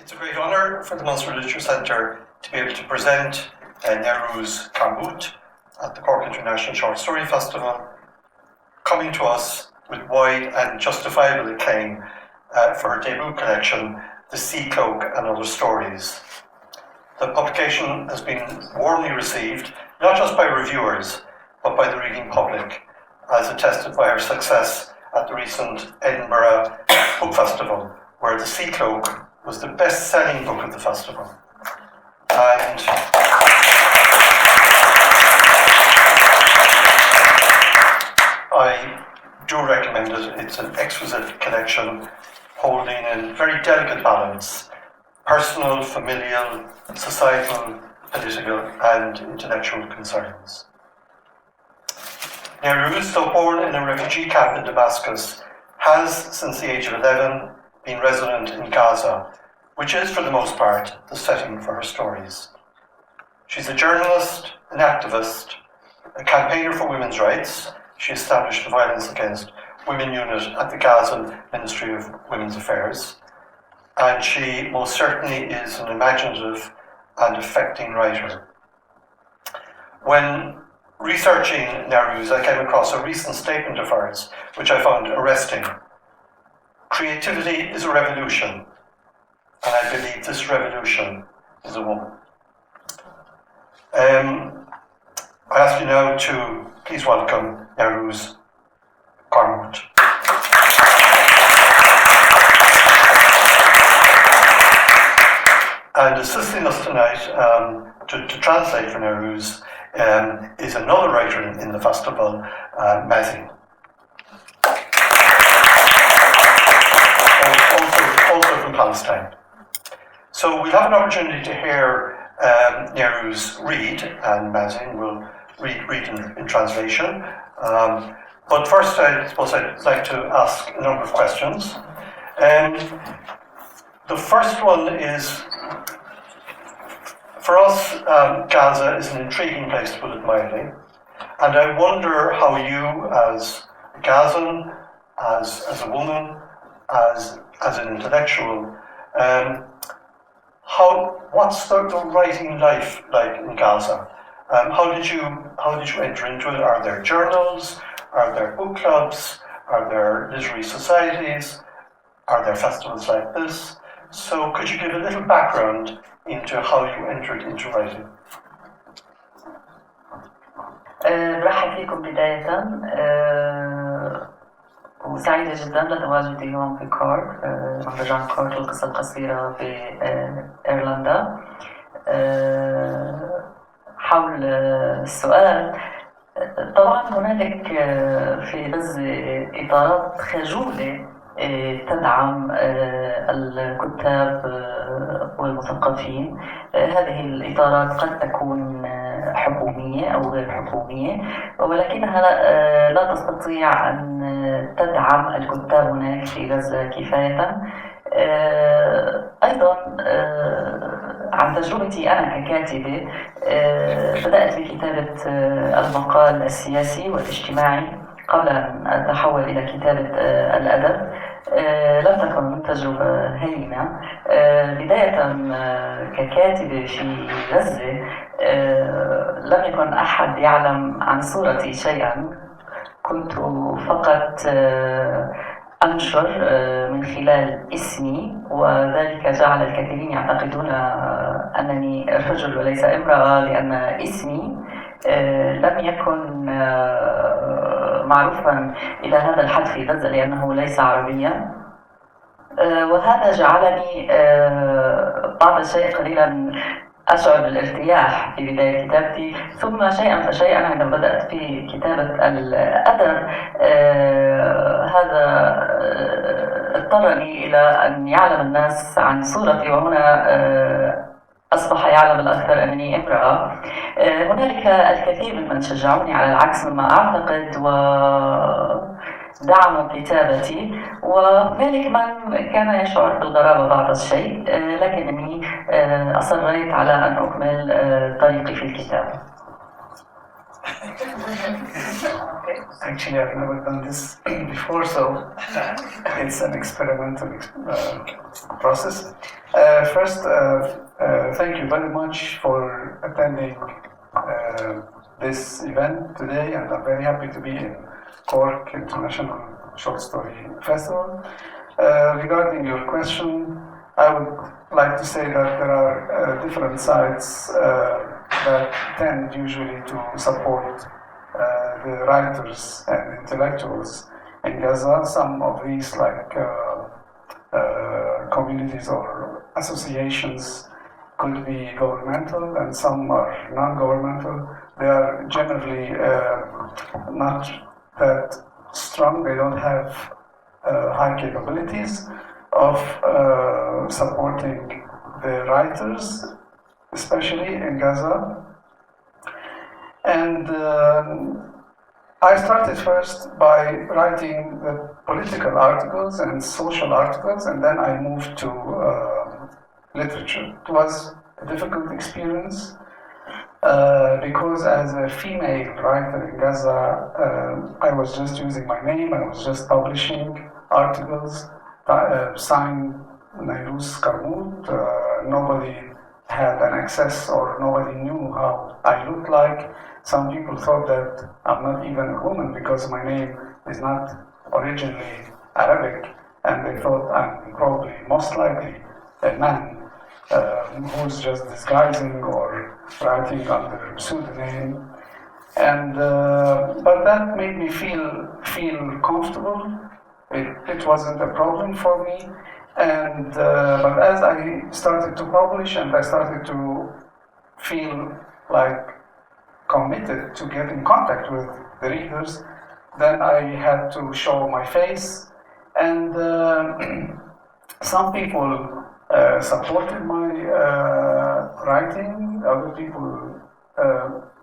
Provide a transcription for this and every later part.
It's a great honour for the Munster Literature Centre to be able to present Nayrouz Qarmout at the Cork International Short Story Festival, coming to us with wide and justifiable acclaim for her debut collection, The Sea Cloak and Other Stories. The publication has been warmly received, not just by reviewers, but by the reading public, as attested by her success at the recent Edinburgh Book Festival, where The Sea Cloak was the best-selling book of the festival. And I do recommend it. It's an exquisite collection holding in very delicate balance personal, familial, societal, political and intellectual concerns. Nayrouz, though born in a refugee camp in Damascus, has, since the age of 11, been resident in Gaza, which is, for the most part, the setting for her stories. She's a journalist, an activist, a campaigner for women's rights. She established the Violence Against Women unit at the Gaza Ministry of Women's Affairs, and she most certainly is an imaginative and affecting writer. When researching Nayrouz, I came across a recent statement of hers, which I found arresting. Creativity is a revolution, and I believe this revolution is a woman. I ask you now to please welcome Nayrouz Qarmout. And assisting us tonight to translate for Nayrouz is another writer in the festival, Maarouf. Also from Palestine. So we'll have an opportunity to hear Nayrouz read, and Maarouf will read in translation. But first, I suppose I'd like to ask a number of questions. The first one is, for us, Gaza is an intriguing place, to put it mildly. And I wonder how you, as a Gazan, as a woman, as an intellectual, what's the writing life like in Gaza? How did you enter into it? Are there journals? Are there book clubs? Are there literary societies? Are there festivals like this? So could you give a little background into how you entered into writing? برحب فيكم بداية وسعيدة جدا لتواجدي اليوم في كورك مهرجان كورك للقصة القصيرة في إيرلندا. حول السؤال، طبعا هنالك في غزة إطارات خجولة تدعم الكتاب والمثقفين. هذه الإطارات قد تكون حكومية أو غير حكومية، ولكنها لا تستطيع أن تدعم الكتاب هناك في غزة كفاية. أيضا عن تجربتي أنا ككاتبة، بدأت بكتابة المقال السياسي والاجتماعي قبل أن أتحول إلى كتابة الأدب. لم تكن تجربة هينة. بداية ككاتبة في غزة لم يكن أحد يعلم عن صورتي شيئا. كنت فقط أنشر من خلال اسمي، وذلك جعل الكثيرين يعتقدون أنني رجل وليس امرأة، لأن اسمي لم يكن معروفا إلى هذا الحد في غزة لأنه ليس عربيا. وهذا جعلني بعض الشيء قليلا أشعر بالارتياح في بداية كتابتي، ثم شيئا فشيئا عندما بدأت في كتابة الأدب هذا اضطرني إلى أن يعلم الناس عن صورتي، وهنا أصبح يعلم الأكثر أنني امرأة. هنالك الكثير ممن شجعوني على العكس مما أعتقد ودعموا كتابتي، وهنالك من كان يشعر بالغرابة بعض الشيء، لكنني أصريت على أن أكمل طريقي في الكتابة. Actually, I've never done this before, so it's an experimental process. First, thank you very much for attending this event today, and I'm very happy to be in Cork International Short Story Festival. Regarding your question, I would like to say that there are different sides that tend usually to support the writers and intellectuals in Gaza. Some of these, like communities or associations, could be governmental, and some are non-governmental. They are generally not that strong. They don't have high capabilities of supporting the writers, especially in Gaza. And I started first by writing the political articles and social articles, and then I moved to literature. It was a difficult experience because as a female writer in Gaza, I was just using my name, I was just publishing articles, signed Nayrouz Qarmout. Nobody had an access, or nobody knew how I looked like. Some people thought that I'm not even a woman because my name is not originally Arabic, and they thought I'm probably most likely a man who's just disguising or writing under pseudonym. And but that made me feel comfortable. It wasn't a problem for me. And but as I started to publish and I started to feel like committed to get in contact with the readers, then I had to show my face. And some people supported my writing. Other people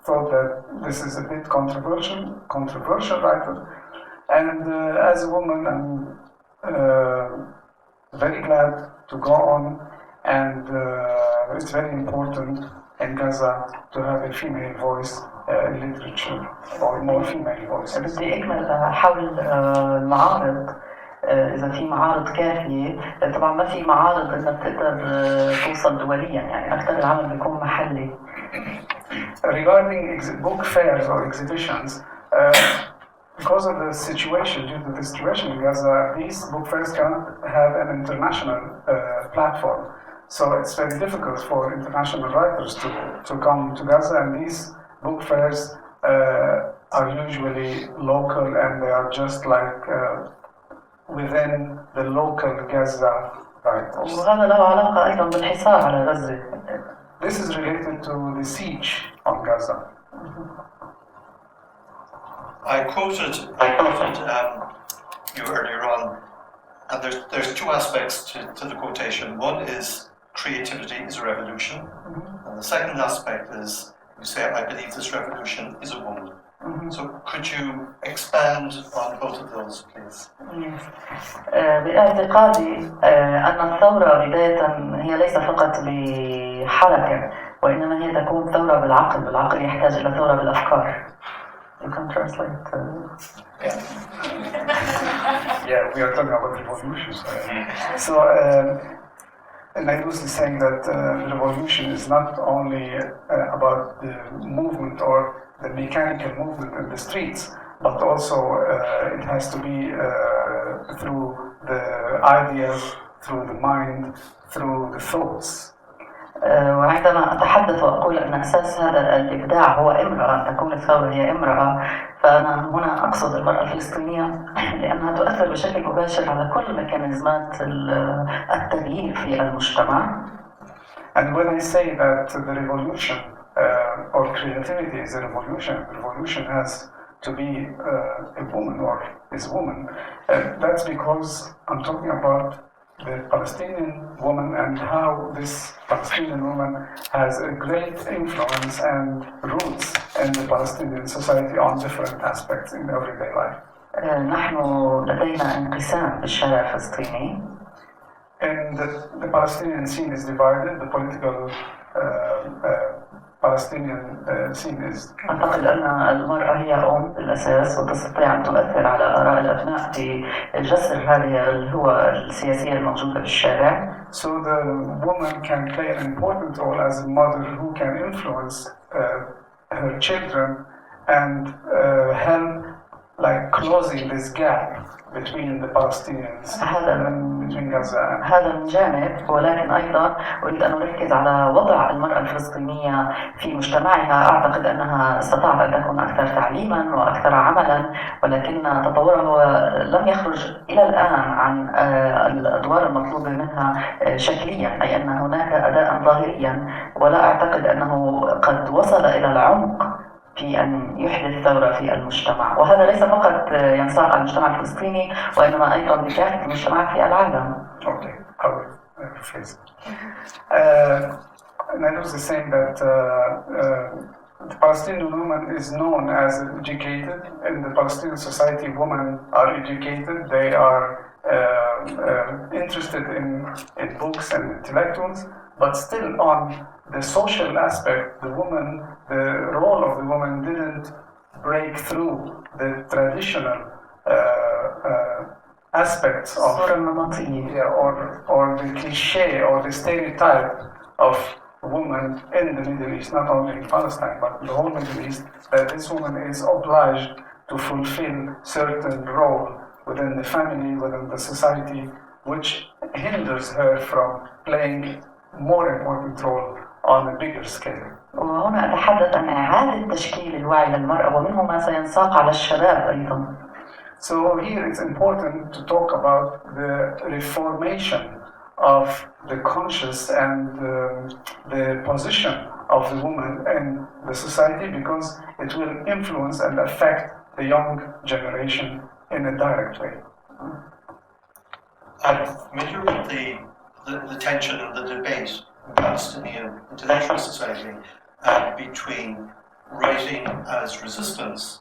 thought that this is a bit controversial writer. And as a woman, I'm very glad to go on, and it's very important in Gaza to have a female voice in literature, or more female voices. بدي أكمل حول المعارض. إذا في معارض كافية، طبعا ما في معارض إنك تقدر توصل دوليا، يعني أكثر العمل بيكون محلي. Regarding book fairs or exhibitions, because of the situation, due to the situation in Gaza, these book fairs cannot have an international platform. So it's very difficult for international writers to come to Gaza, and these book fairs are usually local, and they are just like within the local Gaza writers. وهذا له علاقة أيضا بالحصار على غزة. This is related to the siege on Gaza. I quoted you earlier on, and there's two aspects to the quotation. One is creativity is a revolution, and the second aspect is you say, I believe this revolution is a woman. So could you expand on both of those, please? باعتقادي أن الثورة بداية هي ليس فقط بحركة، وإنما هي تكون ثورة بالعقل. والعقل يحتاج إلى ثورة بالأفكار. You can translate. Yeah, we are talking about revolutions. So, Nayrouz is saying that revolution is not only about the movement or the mechanical movement in the streets, but also it has to be through the ideas, through the mind, through the thoughts. وعندما أتحدث وأقول أن أساس هذا الإبداع هو امرأة، أن تكون الثورة هي امرأة، فأنا هنا أقصد المرأة الفلسطينية لأنها تؤثر بشكل مباشر على كل ميكانيزمات التغيير في المجتمع. And when I say that the revolution or creativity is a revolution, revolution has to be a woman or is woman, that's because I'm talking about the Palestinian woman and how this Palestinian woman has a great influence and roots in the Palestinian society on different aspects in everyday life. نحن لدينا انقسام بالشارع الفلسطيني. And the Palestinian scene is divided. The political Palestinian scene is. أعتقد أن المرأة هي أم بالأساس وتستطيع أن تؤثر على آراء الأبناء في جسر هذه الهوى السياسية الموجودة بالشارع. So the woman can play an important role as a mother who can influence her children and help like closing this gap between the Palestinians between Gaza. هذا من جانب، ولكن أيضا أريد أن أركز على وضع المرأة الفلسطينية في مجتمعها. أعتقد أنها استطاعت أن تكون أكثر تعليما وأكثر عملا، ولكن تطورها لم يخرج إلى الآن عن الأدوار المطلوبة منها شكليا، أي أن هناك أداء ظاهريا، ولا أعتقد أنه قد وصل إلى العمق في أن يحدث ثورة في المجتمع. وهذا ليس فقط ينساق على المجتمع الفلسطيني، وإنما أيضا بكافة المجتمعات في العالم. Okay, I will rephrase. Nayrouz is saying that the Palestinian woman is known as educated. In the Palestinian society, women are educated. They are interested in books and intellectuals, but still on the social aspect, the role of the woman didn't break through the traditional aspects of or the cliché or the stereotype of woman in the Middle East, not only in Palestine but the whole Middle East, that this woman is obliged to fulfill certain role within the family, within the society, which hinders her from playing more important role on a bigger scale. وهنا أتحدث عن إعادة تشكيل الوعي للمرأة، ومنه ما سينساق على الشباب أيضا. So here it's important to talk about the reformation of the conscious and the position of the woman in the society, because it will influence and affect the young generation in a direct way. Major with the tension and the debate in Palestinian intellectual society between writing as resistance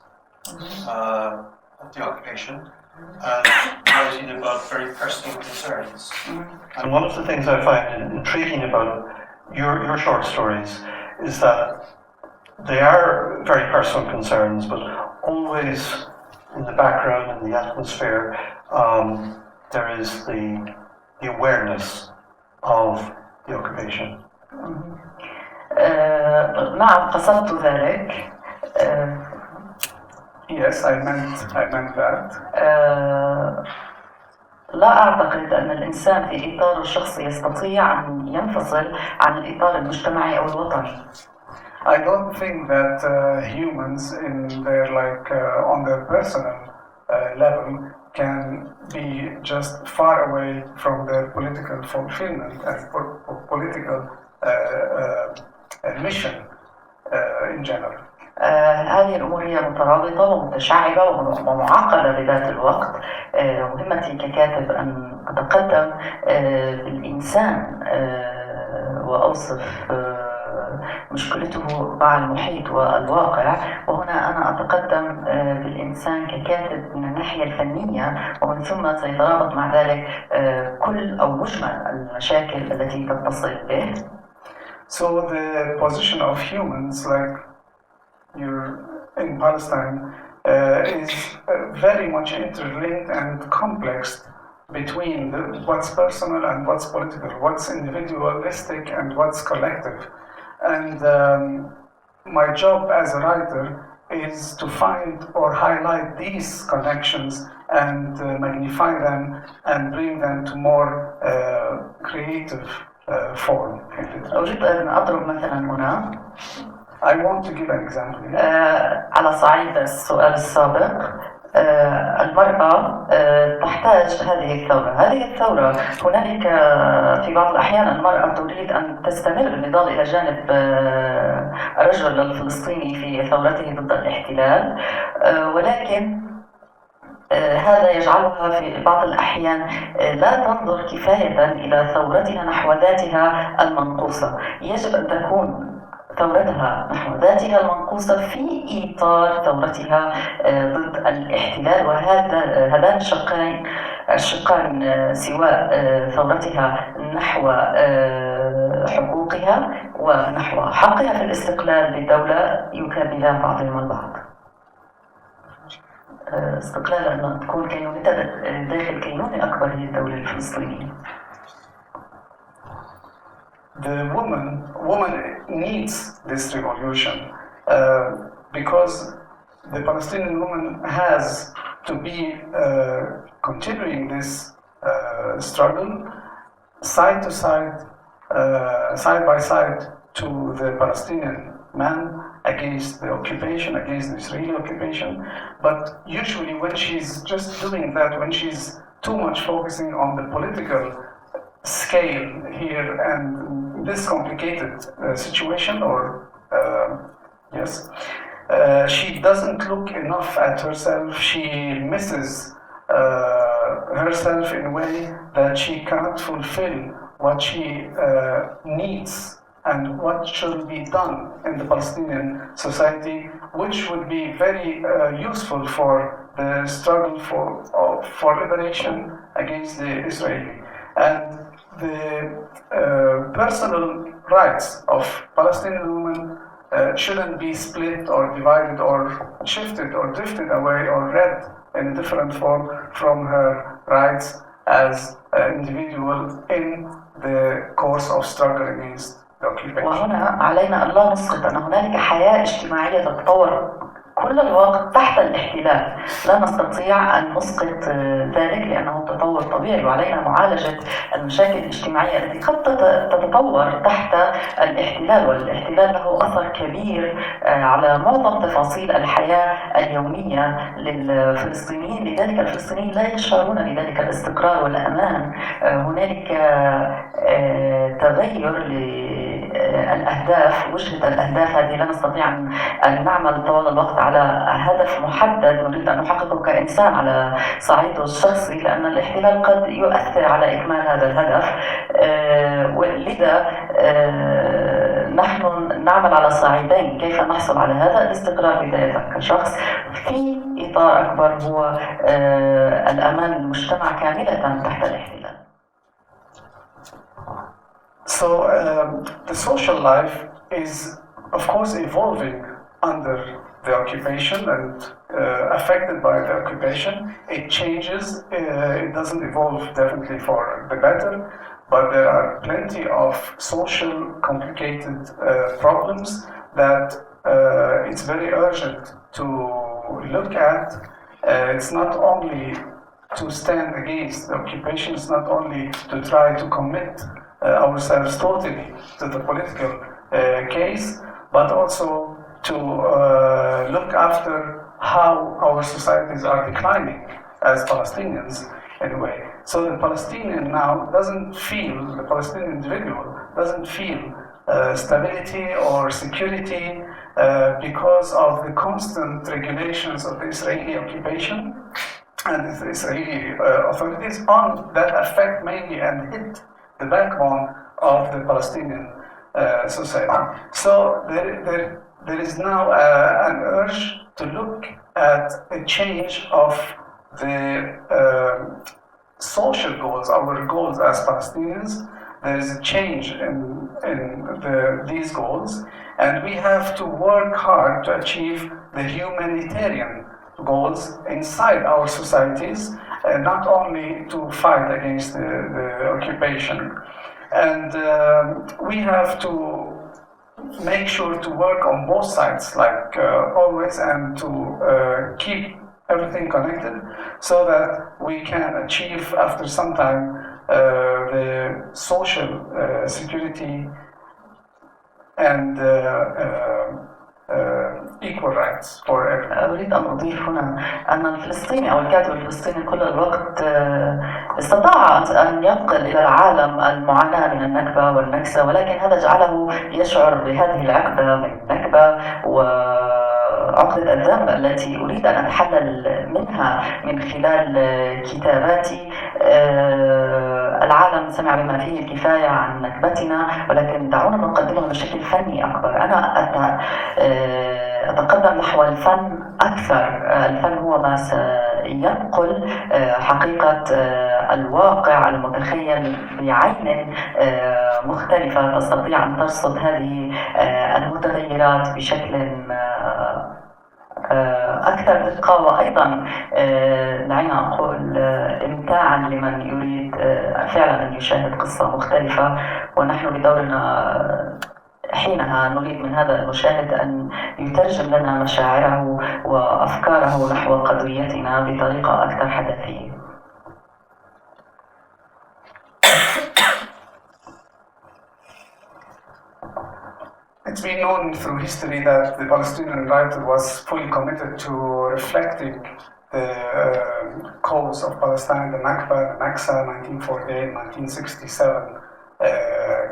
of the occupation and writing about very personal concerns. And one of the things I find intriguing about your short stories is that they are very personal concerns, but always in the background, in the atmosphere, there is the awareness of the occupation. نعم، قصدت ذلك. Yes, I meant that. لا أعتقد أن الإنسان في إطاره الشخصي يستطيع أن ينفصل عن الإطار المجتمعي أو الوطني. I don't think that humans in their on their personal level can be just far away from their political fulfillment and political mission in general. هذه الأمور هي مترابطة ومتشعبة ومعقدة بذات الوقت. مهمتي ككاتب أن أتقدم بالإنسان وأوصف مشكلته مع المحيط والواقع، وهنا أنا أتقدم بالإنسان ككاتب من الناحية الفنية، ومن ثم سيترابط مع ذلك كل أو مجمل المشاكل التي تتصل به. So the position of humans, like you're in Palestine, is very much interlinked and complex between what's personal and what's political, what's individualistic and what's collective. And my job as a writer is to find or highlight these connections and magnify them and bring them to more creative form. أريد أن أضرب مثلا هنا. I want to give an example. على صعيد السؤال السابق، المرأة تحتاج هذه الثورة. هذه الثورة هنالك في بعض الأحيان المرأة تريد أن تستمر النضال إلى جانب الرجل الفلسطيني في ثورته ضد الاحتلال، ولكن هذا يجعلها في بعض الأحيان لا تنظر كفاية إلى ثورتها نحو ذاتها المنقوصة. يجب أن تكون ثورتها نحو ذاتها المنقوصة في إطار ثورتها ضد الاحتلال، وهذان الشقين الشقان سواء ثورتها نحو حقوقها ونحو حقها في الاستقلال بالدولة يكابلان بعضهم البعض. استقلال أن تكون كينونتها داخل كينونة أكبر هي الدولة الفلسطينية. The woman needs this revolution because the Palestinian woman has to be continuing this struggle side to side, side by side to the Palestinian man against the occupation, against the Israeli occupation. But usually when she's just doing that, when she's too much focusing on the political scale here and this complicated situation, or she doesn't look enough at herself. She misses herself in a way that she cannot fulfill what she needs and what should be done in the Palestinian society, which would be very useful for the struggle for liberation against the Israeli. And the personal rights of Palestinian women shouldn't be split or divided or shifted or drifted away or read in a different form from her rights as an individual in the course of struggle against the occupation. وهنا علينا أن لا نسقط أن هنالك حياة اجتماعية تتطور كل الوقت تحت الاحتلال. لا نستطيع أن نسقط ذلك لأنه تطور طبيعي، وعلينا معالجة المشاكل الاجتماعية التي قد تتطور تحت الاحتلال، والاحتلال له أثر كبير على معظم تفاصيل الحياة اليومية للفلسطينيين. لذلك الفلسطينيين لا يشعرون بذلك الاستقرار والأمان. هنالك تغير للأهداف، وجهة الأهداف هذه لا نستطيع أن نعمل طوال الوقت على هدف محدد نريد أن نحققه كإنسان على صعيده الشخصي، لأن الاحتلال قد يؤثر على إكمال هذا الهدف. ولذا نحن نعمل على صعيدين: كيف نحصل على هذا الاستقرار بداية كشخص في إطار أكبر هو الأمان المجتمع كاملة تحت الاحتلال. So the social life is of course evolving under the occupation and affected by the occupation. It changes, it doesn't evolve definitely for the better, but there are plenty of social complicated problems that it's very urgent to look at. It's not only to stand against the occupation, it's not only to try to commit ourselves totally to the political case, but also to look after how our societies are declining as Palestinians in a way. So the Palestinian now the Palestinian individual doesn't feel stability or security because of the constant regulations of the Israeli occupation and the Israeli authorities that affect mainly and hit the backbone of the Palestinian society. So there is now an urge to look at a change of the social goals, our goals as Palestinians. There is a change in these goals, and we have to work hard to achieve the humanitarian goals inside our societies, not only to fight against the occupation. And we have to make sure to work on both sides, like always, and to keep everything connected so that we can achieve after some time the social security and equal rights for everyone. أريد أن أضيف هنا أن الفلسطيني أو الكاتب الفلسطيني كل الوقت استطاع أن ينقل إلى العالم المعاناة من النكبة والنكسة، ولكن هذا جعله يشعر بهذه العقدة من النكبة وعقدة الذنب التي أريد أن أتحلل منها من خلال كتاباتي. العالم سمع بما فيه الكفاية عن نكبتنا، ولكن دعونا نقدمه بشكل فني أكبر. أنا أتقدم نحو الفن أكثر. الفن هو ما ينقل حقيقة الواقع المتخيل بعين مختلفة تستطيع أن ترصد هذه المتغيرات بشكل أكثر دقة، وأيضا دعينا أقول إمتاعا لمن يريد فعلا أن يشاهد قصة مختلفة. ونحن بدورنا حينها نريد من هذا المشاهد أن يترجم لنا مشاعره وأفكاره نحو قضيتنا بطريقة أكثر حداثية. It's been known through history that the Palestinian writer was fully committed to reflecting the cause of Palestine, the Nakba, the Naksa, 1948-1967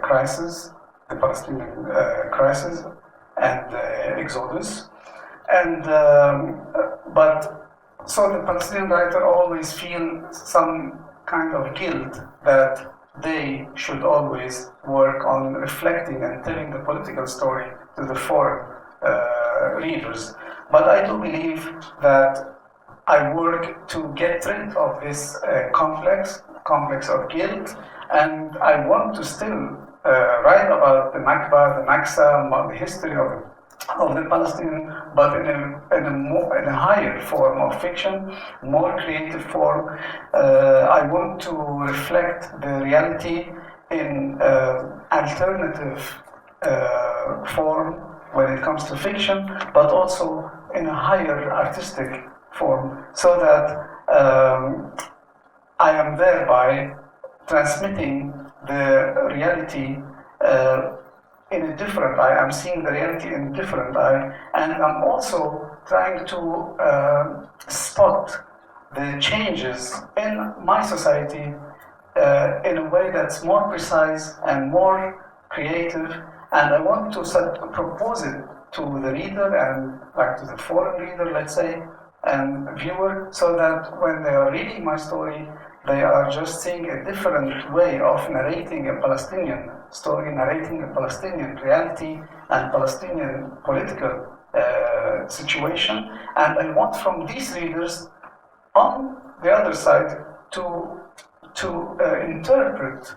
crisis, the Palestinian crisis, and the exodus. And but so the Palestinian writer always feel some kind of guilt that they should always work on reflecting and telling the political story to the foreign readers. But I do believe that I work to get rid of this complex of guilt, and I want to still write about the Nakba, the Naksa, the history of the Palestinian, but in a higher form of fiction, more creative form. I want to reflect the reality in alternative form when it comes to fiction, but also in a higher artistic form, so that I am thereby transmitting the reality in a different eye. I'm seeing the reality in a different eye, and I'm also trying to spot the changes in my society in a way that's more precise and more creative, and I want to propose it to the reader and like to the foreign reader, let's say, and viewer, so that when they are reading my story, they are just seeing a different way of narrating a Palestinian story, narrating a Palestinian reality and Palestinian political situation. And I want from these readers on the other side to interpret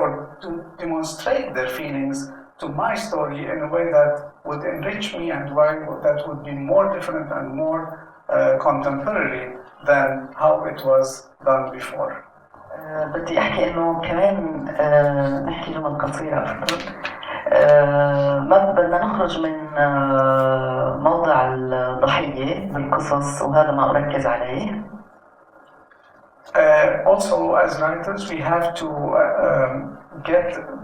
or to demonstrate their feelings to my story in a way that would enrich me and that would be more different and more contemporary than how it was done before. بدي أحكي إنه كمان نحكي جمل قصيرة أفضل. ما بدنا نخرج من موضع الضحية بالقصص، وهذا ما أركز عليه. Also, as writers, we have to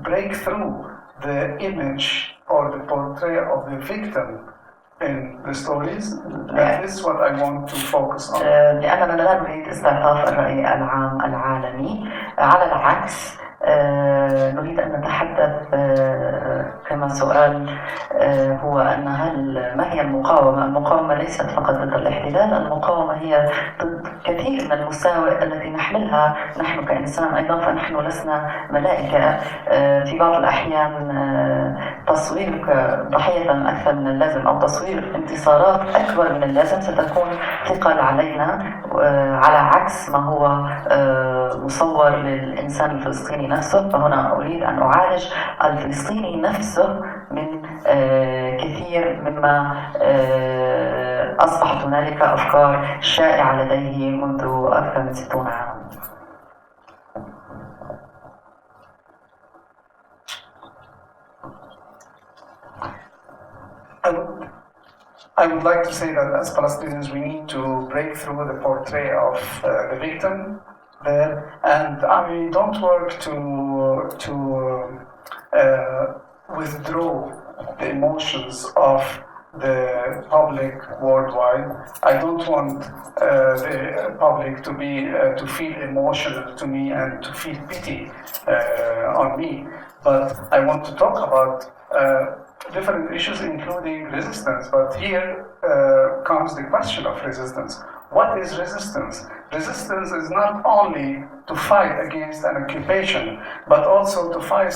break through the image or the portrayal of the victim in the stories. That is what I want to focus on. لأننا لا نريد استعطاف الرأي العام العالمي، على العكس نريد أن نتحدث كما سؤال هو أن ما هي المقاومة؟ المقاومة ليست فقط ضد الاحتلال، المقاومة هي ضد كثير من المساوئ التي نحملها نحن كإنسان أيضا، فنحن لسنا ملائكة. في بعض الأحيان تصويرك ضحية أكثر من اللازم أو تصوير انتصارات أكبر من اللازم ستكون ثقل علينا، على عكس ما هو مصور للإنسان الفلسطيني نفسه. فهنا أريد أن أعالج الفلسطيني نفسه من كثير مما أصبحت هنالك أفكار شائعة لديه منذ أكثر من 60 عاما. I would like to say that as Palestinians we need to break through the portrait of the victim there, and I don't work to withdraw the emotions of the public worldwide. I don't want the public to feel emotional to me and to feel pity on me, but I want to talk about different issues including resistance. But here comes the question of resistance. What is resistance? Resistance is not only to fight against an occupation, but also to fight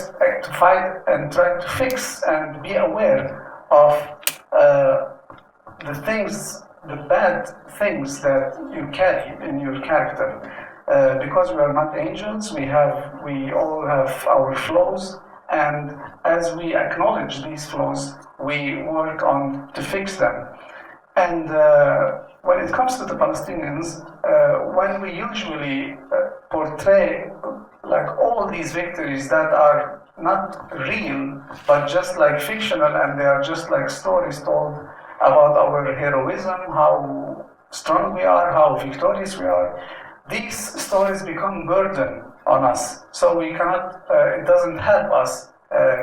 and try to fix and be aware of the things the bad things that you carry in your character. Because we are not angels, we all have our flaws, and as we acknowledge these flaws, we work on to fix them. And when it comes to the Palestinians, when we usually portray like all these victories that are not real, but just like fictional, and they are just like stories told about our heroism, how strong we are, how victorious we are, these stories become burden on us. So we cannot, it doesn't help us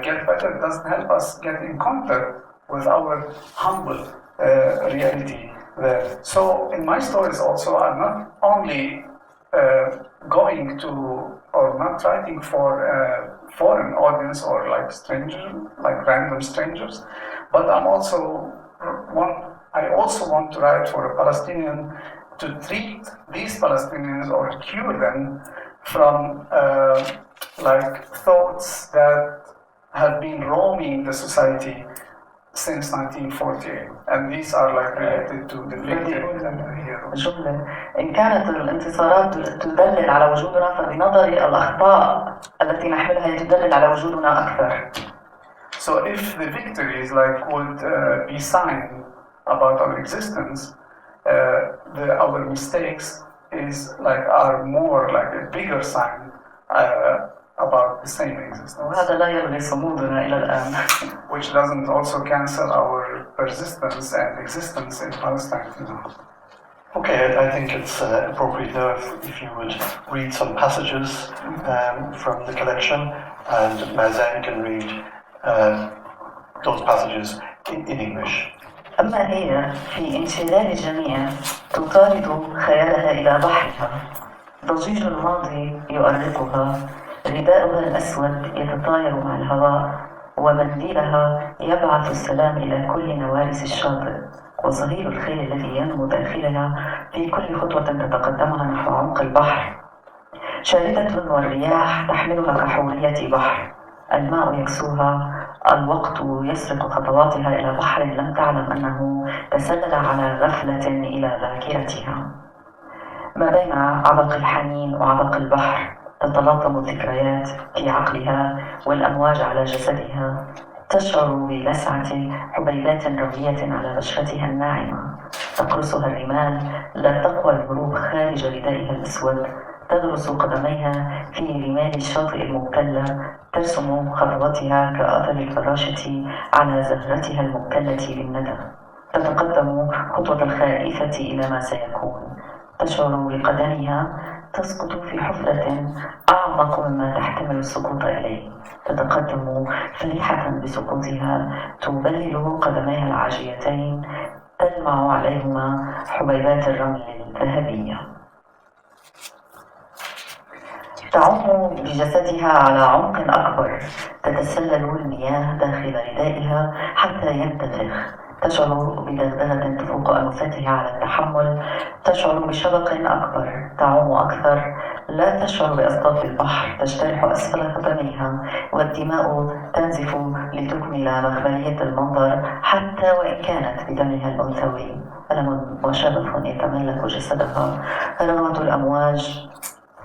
get better, it doesn't help us get in contact with our humble reality there. So in my stories also, I'm not only going to, or not writing for a foreign audience or like strangers, like random strangers, but I also want to write for a Palestinian to treat these Palestinians or cure them from like thoughts that have been roaming the society since 1948, and these are like related to the victims and the heroes. جملة إن كانت الانتصارات تدلل على وجودنا فبنظري الأخطاء التي نحملها تدلل على وجودنا أكثر. So if the victories like would be sign about our existence, our mistakes are more like a bigger sign about the same existence. وهذا لا يلغي صمودنا إلى الآن. Which doesn't also cancel our persistence and existence in Palestine. Okay, I think it's appropriate now if you would read some passages from the collection, and Mazen can read those passages in English. أما هي في انشغال الجميع تطارد خيالها إلى بحرها، ضجيج الماضي يؤرقها، رداؤها الأسود يتطاير مع الهواء، ومنديلها يبعث السلام إلى كل نوارس الشاطئ، وصهيل الخيل الذي ينمو داخلها في كل خطوة تتقدمها نحو عمق البحر. شاردة والرياح تحملها كحورية بحر، الماء يكسوها، الوقت يسرق خطواتها إلى بحر لم تعلم أنه تسلل على غفلة إلى ذاكرتها. ما بين عبق الحنين وعبق البحر تتلاطم الذكريات في عقلها والأمواج على جسدها، تشعر بلسعة حبيبات رملية على بشرتها الناعمة، تقرصها الرمال، لا تقوى البروق خارج ردائها الأسود، تدرس قدميها في رمال الشاطئ المبتلة، ترسم خطواتها كأثر الفراشة على زهرتها المبتلة بالندى، تتقدم خطوة الخائفة إلى ما سيكون، تشعر بقدمها تسقط في حفرة أعمق مما تحتمل السقوط إليه، تتقدم فرحة بسقوطها، تبلل قدميها العاجيتين، تلمع عليهما حبيبات الرمل الذهبية. تعوم بجسدها على عمق أكبر، تتسلل المياه داخل ردائها حتى ينتفخ، تشعر بدغدغة تفوق أنوفتها على التحمل، تشعر بشبق أكبر، تعوم أكثر، لا تشعر بأصداف البحر، تجترح أسفل قدميها، والدماء تنزف لتكمل مخبلية المنظر حتى وإن كانت بدمها الأنثوي، ألم وشبث يتملك جسدها، رغوة الأمواج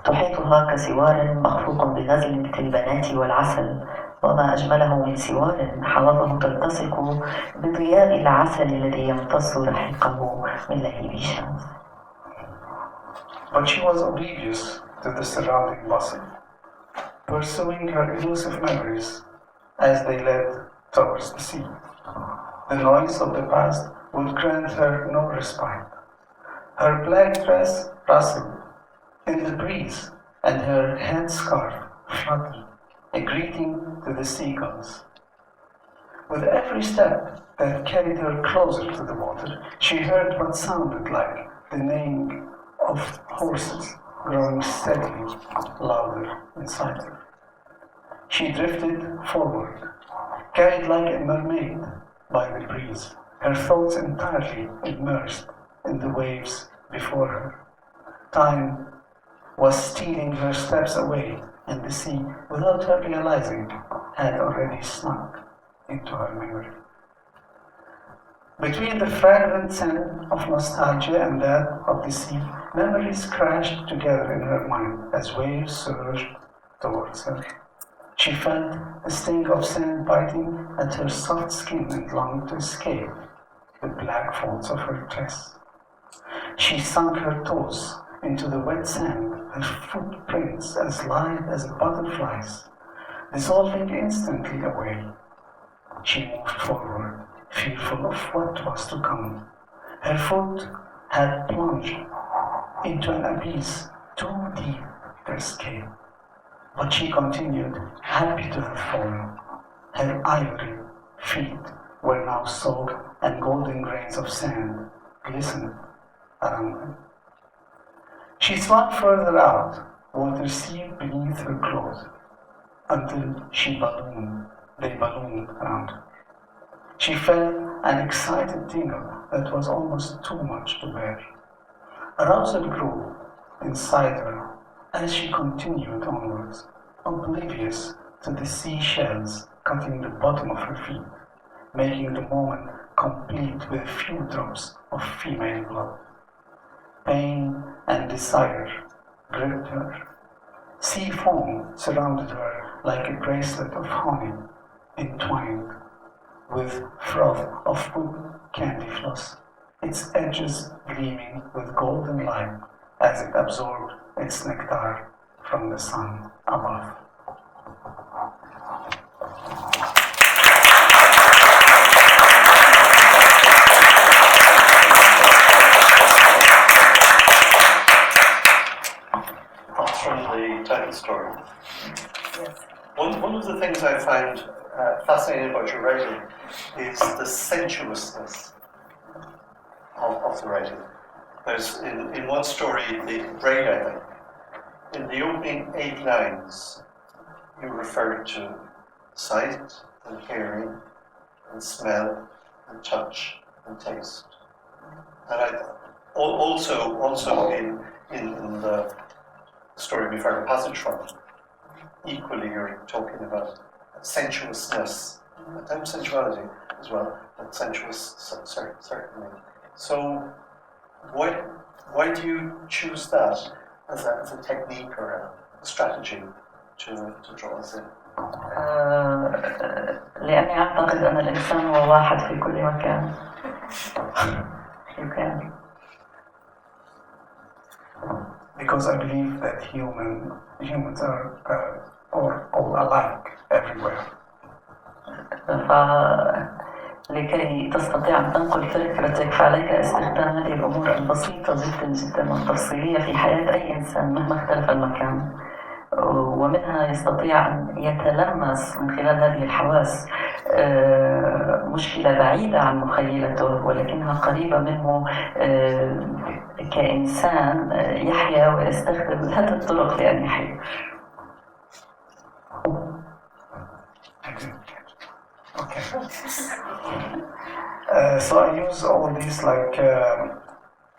تحيطها كسوار مخفوق بغزل التلبانات والعسل، وما أجمله من سوار حواضه تلتصق بضياء العسل الذي يمتص رحيقه من لهيب الشمس. But she was oblivious to the surrounding bustle, pursuing her elusive memories as they led towards the sea. The noise of the past would grant her no respite. Her black dress rustled in the breeze, and her headscarf fluttered, a greeting to the seagulls. With every step that carried her closer to the water, she heard what sounded like the neighing of horses growing steadily louder inside her. She drifted forward, carried like a mermaid by the breeze, her thoughts entirely immersed in the waves before her. Time was stealing her steps away, and the sea, without her realizing, had already sunk into her memory. Between the fragrant scent of nostalgia and that of the sea, memories crashed together in her mind as waves surged towards her. She felt the sting of sand biting at her soft skin and longed to escape the black folds of her dress. She sunk her toes into the wet sand, her footprints as light as a butterfly's, dissolving instantly away. She moved forward, fearful of what was to come. Her foot had plunged into an abyss too deep to escape. But she continued, happy to have fallen. Her ivory feet were now soaked, and golden grains of sand glistened around her. She swam further out, water seeped beneath her clothes, until they ballooned around her. She felt an excited tingle that was almost too much to bear. Arousal grew inside her as she continued onwards, oblivious to the seashells cutting the bottom of her feet, making the moment complete with a few drops of female blood. Pain and desire gripped her. Sea foam surrounded her like a bracelet of honey entwined with froth of wood candy floss, its edges gleaming with golden light as it absorbed its nectar from the sun above. Thoughts from the title story? Yes. One of the things I find fascinating about your writing is the sensuousness of the writing. There's in one story, the braid, I think, in the opening 8 lines, you refer to sight and hearing and smell and touch and taste. And I also in the story we've heard a passage from, equally you're talking about sensuousness, and sensuality as well, but sensuous certainly. So why do you choose that as a technique or a strategy to draw us in? لأني أعتقد أن الإنسان هو واحد في كل مكان. You can. Because I believe that humans are all alike everywhere. لكي تستطيع أن تنقل فكرتك فعليك استخدام هذه الأمور البسيطة جدا جدا والتفصيلية في حياة أي إنسان مهما اختلف المكان، ومنها يستطيع أن يتلمس من خلال هذه الحواس مشكلة بعيدة عن مخيلته ولكنها قريبة منه كإنسان يحيا ويستخدم هذه الطرق لأن يحيا. Okay. So I use all these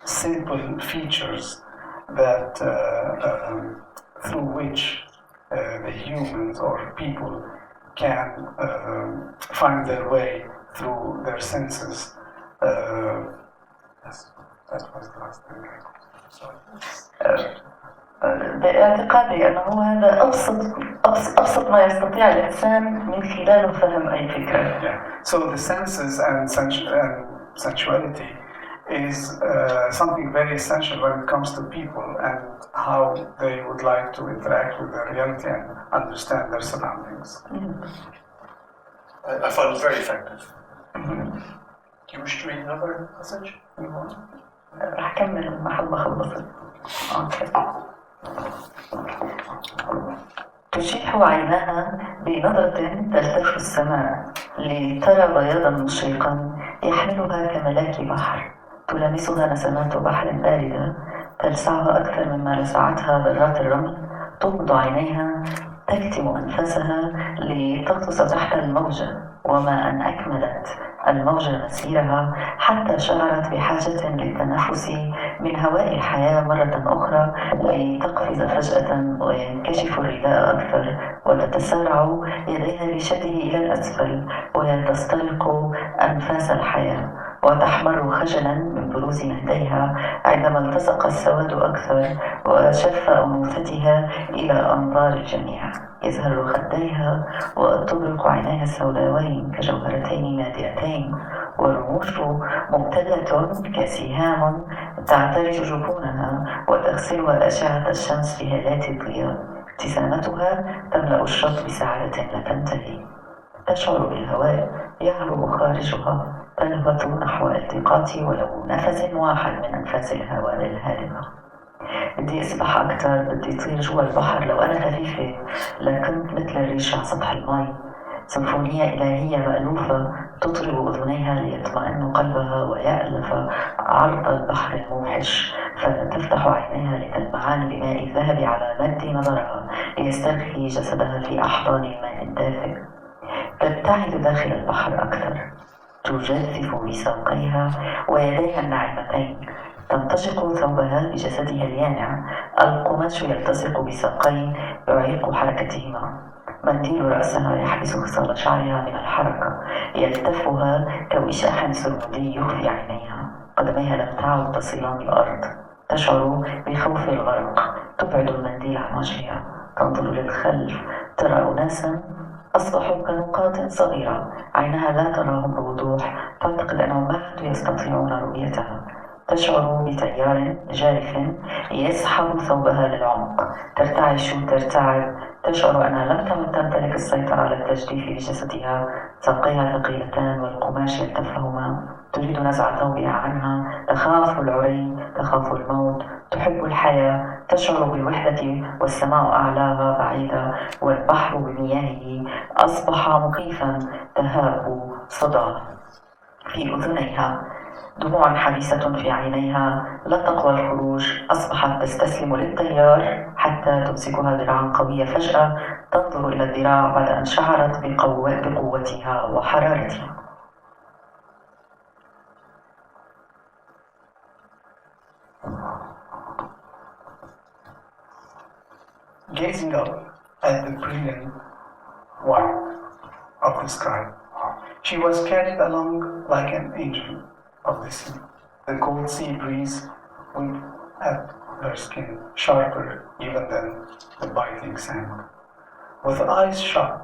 simple features that through which the humans or people can find their way through their senses. Yes, that was the last thing. Sorry. باعتقادي أنه هذا أبسط ما يستطيع الإنسان من خلاله فهم أي فكرة. Yeah. So the senses and sensuality is something very essential when it comes to people and how they would like to interact with their reality and understand their surroundings. I find it very effective. Do you wish to read another passage? راح أكمل محل ما خلصت. تشيح عيناها بنظرة تلتف السماء لترى بياضا مشرقا يحملها كملاك بحر، تلامسها نسمات بحر باردة تلسعها أكثر مما لسعتها ذرات الرمل، تغمض عينيها تكتم أنفاسها لتغطس تحت الموجة، وما أن أكملت الموجة مسيرها حتى شعرت بحاجة للتنفس من هواء الحياة مرة أخرى لتقفز فجأة وينكشف الرداء أكثر وتتسارع يديها بشده إلى الأسفل وهي تسترق أنفاس الحياة وتحمر خجلا من بروز نهديها عندما التصق السواد أكثر وشف أنوثتها إلى أنظار الجميع. يزهر خديها وتبرق عينيها السوداوين كجوهرتين نادئتين والرموش ممتلئة كسهام تعترج جفونها وتغسلها أشعة الشمس بهالات الضياء. ابتسامتها تملأ الشط بسعادة لا تنتهي. تشعر بالهواء يهرب خارجها تلهث نحو التقاط ولو نفس واحد من أنفاس الهواء الهادئة. بدي أسبح أكتر، بدي أطير جوا البحر. لو أنا خفيفة لكنت مثل الريش على سطح المي. سيمفونية إلهية مألوفة تطرب أذنيها ليطمئن قلبها ويألف عرض البحر الموحش، فتفتح عينيها لتلمعان بماء الذهب على مد نظرها ليسترخي جسدها في أحضان الماء الدافئ. تبتعد داخل البحر أكثر، تجفف بساقيها ويديها الناعمتين. تمتشق ثوبها بجسدها اليانع، القماش يلتصق بساقين يعيق حركتهما. منديل رأسها يحبس خصال شعرها من الحركة، يلتفها كوشاح سرمدي يخفي عينيها. قدميها لم تعد تصلان الأرض، تشعر بخوف الغرق. تبعد المنديل عن وجهها، تنظر للخلف، ترى أناسا أصبحوا كنقاط صغيرة، عينها لا تراهم بوضوح، تعتقد أنهم ما عادوا يستطيعون رؤيتها. تشعر بتيار جارف يسحب ثوبها للعمق، ترتعش ترتعب، تشعر أنها لم تعد تمتلك السيطرة على التجديف بجسدها. ساقيها ثقيلتان والقماش يلتفهما. تريد نزع ثوبها عنها، تخاف العري، تخاف الموت، تحب الحياة، تشعر بالوحدة والسماء أعلاها بعيدة والبحر بمياهه أصبح مخيفا. تهاب صدى في أذنيها، دموع حبيسة في عينيها، لا تقوى الخروج. أصبحت تستسلم للتيار حتى تمسكها ذراع قوية. فجأة تنظر إلى الذراع بعد أن شعرت بقوتها وحرارتها. Gazing up at the brilliant white of the sky, she was carried along like an angel of the sea. The cold sea breeze whipped at her skin, sharper even than the biting sand. With eyes shut,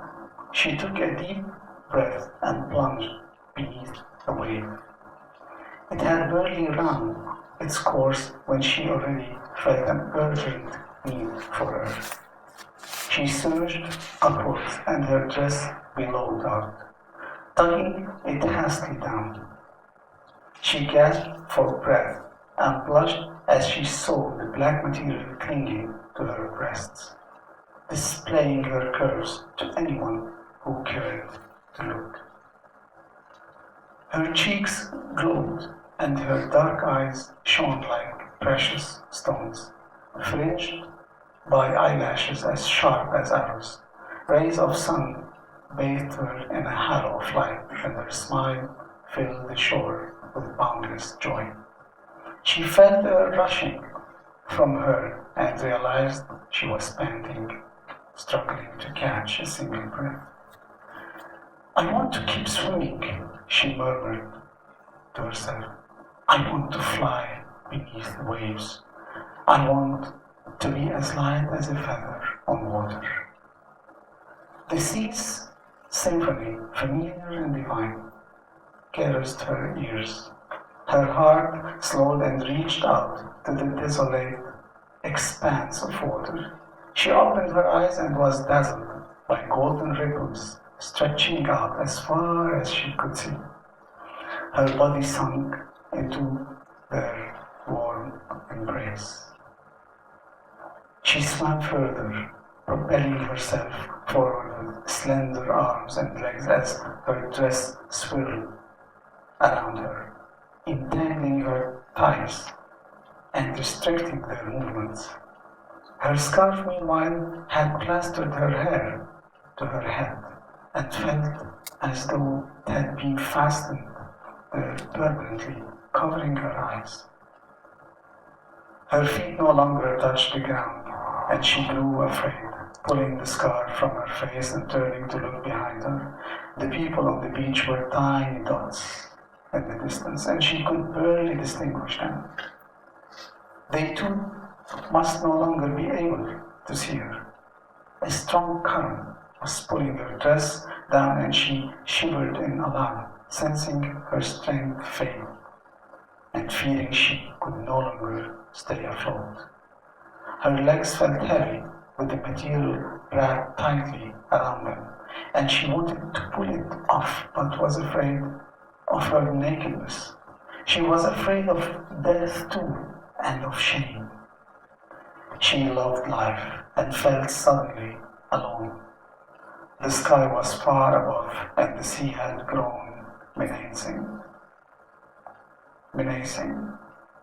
she took a deep breath and plunged beneath the wave. It had barely run its course when she already felt an urgent need for her. She surged upwards and her dress billowed out, tugging it hastily down. She gasped for breath and blushed as she saw the black material clinging to her breasts, displaying her curves to anyone who cared to look. Her cheeks glowed and her dark eyes shone like precious stones, fringed by eyelashes as sharp as arrows. Rays of sun bathed her in a halo of light, and her smile filled the shore with boundless joy. She felt air rushing from her and realized she was panting, struggling to catch a single breath. "I want to keep swimming," she murmured to herself. "I want to fly beneath the waves. I want to be as light as a feather on water." The sea's symphony, familiar and divine, caressed her ears. Her heart slowed and reached out to the desolate expanse of water. She opened her eyes and was dazzled by golden ripples stretching out as far as she could see. Her body sunk into their warm embrace. She swam further, propelling herself forward with slender arms and legs as her dress swirled around her, entangling her thighs and restricting their movements. Her scarf, meanwhile, had plastered her hair to her head and felt as though it had been fastened there permanently, covering her eyes. Her feet no longer touched the ground, and she grew afraid, pulling the scarf from her face and turning to look behind her. The people on the beach were tiny dots in the distance, and she could barely distinguish them. They too must no longer be able to see her. A strong current was pulling her dress down, and she shivered in alarm, sensing her strength fail, and fearing she could no longer stay afloat. Her legs felt heavy with the material wrapped tightly around them, and she wanted to pull it off, but was afraid of her nakedness. She was afraid of death too, and of shame. She loved life and felt suddenly alone. The sky was far above, and the sea had grown menacing.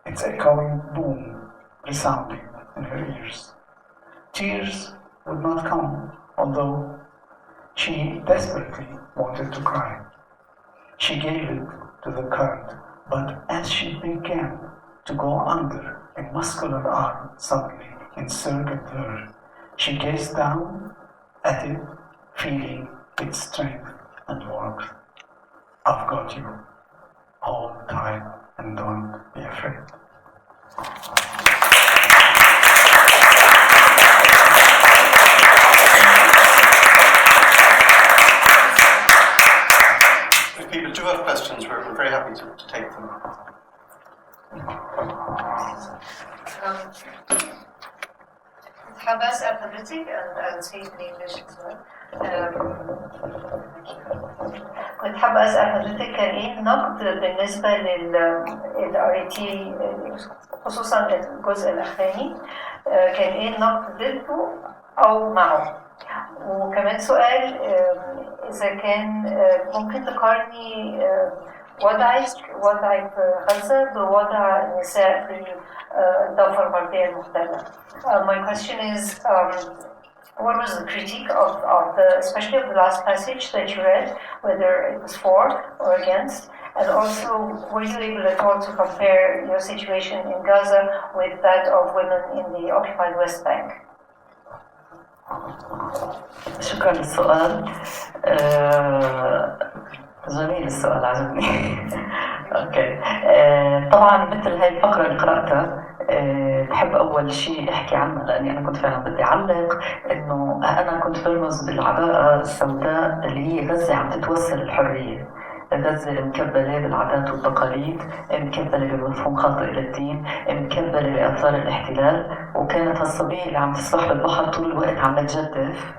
Its echoing boom resounding in her ears. Tears would not come, although she desperately wanted to cry. She gave it to the current, but as she began to go under, a muscular arm suddenly encircled her. She gazed down at it, feeling its strength and warmth. I've got you. Hold tight and don't be afraid. If people do have questions, we're very happy to take them. حابة أسأل حضرتك and speak in English as well. كنت حابة أسأل حضرتك كان إيه النقد بالنسبة لل RET خصوصا الجزء الأخراني كان إيه النقد ضده أو معه؟ وكمان سؤال إذا كان ممكن تقارني وضع غزة بوضع النساء في الضفة الغربية المحتلة. My question is, what was the critique of the, especially of the last passage that you read, whether it was for or against, and also were you able at all to compare your situation in Gaza with that of women in the occupied West Bank? شكرا للسؤال. جميل السؤال، عجبني. اوكي. طبعا مثل هاي الفقره اللي قراتها بحب اول شيء احكي عنها، لاني انا كنت فعلا بدي اعلق انه انا كنت برمز بالعباءه السوداء اللي هي غزه عم تتوسل الحريه. غزة المكبلة بالعادات والتقاليد، مكبلة بمفهوم خاطئ للدين، مكبلة بآثار الاحتلال، وكانت هالصبية اللي عم تسبح بالبحر طول الوقت عم تجدف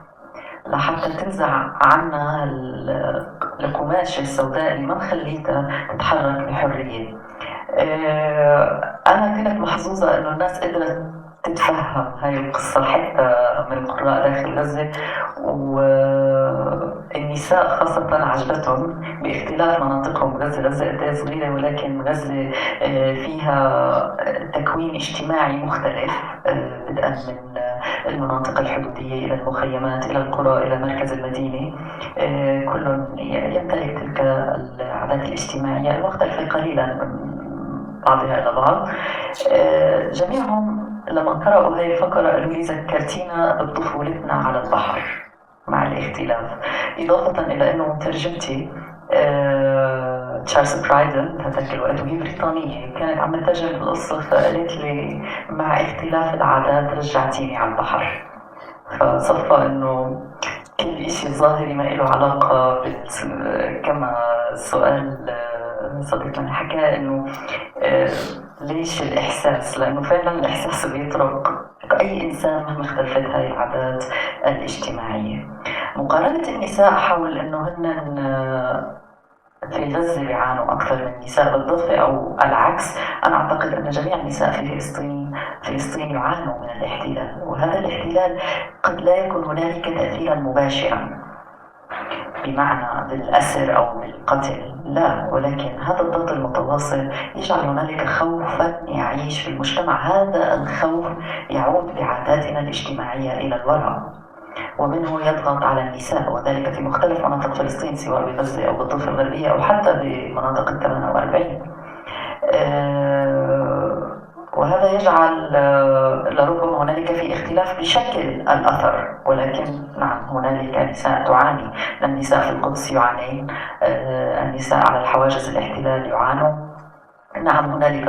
لحتى تنزع عنا القماشة السوداء اللي ما مخليتها تتحرك بحرية. أنا كنت محظوظة إنه الناس قدرت تتفهم هاي القصة حتى من القراء داخل غزة، والنساء خاصة عجبتهم باختلاف مناطقهم. غزة قد صغيرة، ولكن غزة فيها تكوين اجتماعي مختلف، بدءا من المناطق الحدودية إلى المخيمات إلى القرى إلى مركز المدينة. كل يمتلك تلك العادات الاجتماعية المختلفة قليلا من بعضها إلى بعض. جميعهم لما قرأوا هاي الفقرة قالوا لي ذكرتينا بطفولتنا على البحر مع الاختلاف، إضافة إلى أنه مترجمتي تشارلز برايدن هذاك الوقت وهي بريطانية كانت عم تترجم القصة، فقالت لي مع اختلاف العادات رجعتيني على البحر. فصفى إنه كل إشي ظاهري ما له علاقة كما السؤال صديقنا حكى إنه ليش الإحساس؟ لأنه فعلا الإحساس بيطرق أي إنسان مهما اختلفت هاي العادات الاجتماعية. مقارنة النساء حول إنه هن في غزة بيعانوا أكثر من النساء بالضفة أو العكس، أنا أعتقد أن جميع النساء في فلسطين يعانوا من الاحتلال، وهذا الاحتلال قد لا يكون هنالك تأثيرا مباشرا بمعنى بالأسر أو بالقتل، لا، ولكن هذا الضغط المتواصل يجعل هنالك خوفا يعيش في المجتمع. هذا الخوف يعود بعاداتنا الاجتماعية إلى الوراء، ومنه يضغط على النساء، وذلك في مختلف مناطق فلسطين سواء بغزة أو بالضفة الغربية أو حتى بمناطق 48. وهذا يجعل لربما هنالك في اختلاف بشكل الأثر، ولكن نعم هنالك نساء تعاني. النساء في القدس يعانين، النساء على الحواجز الاحتلال يعانوا. نعم هنالك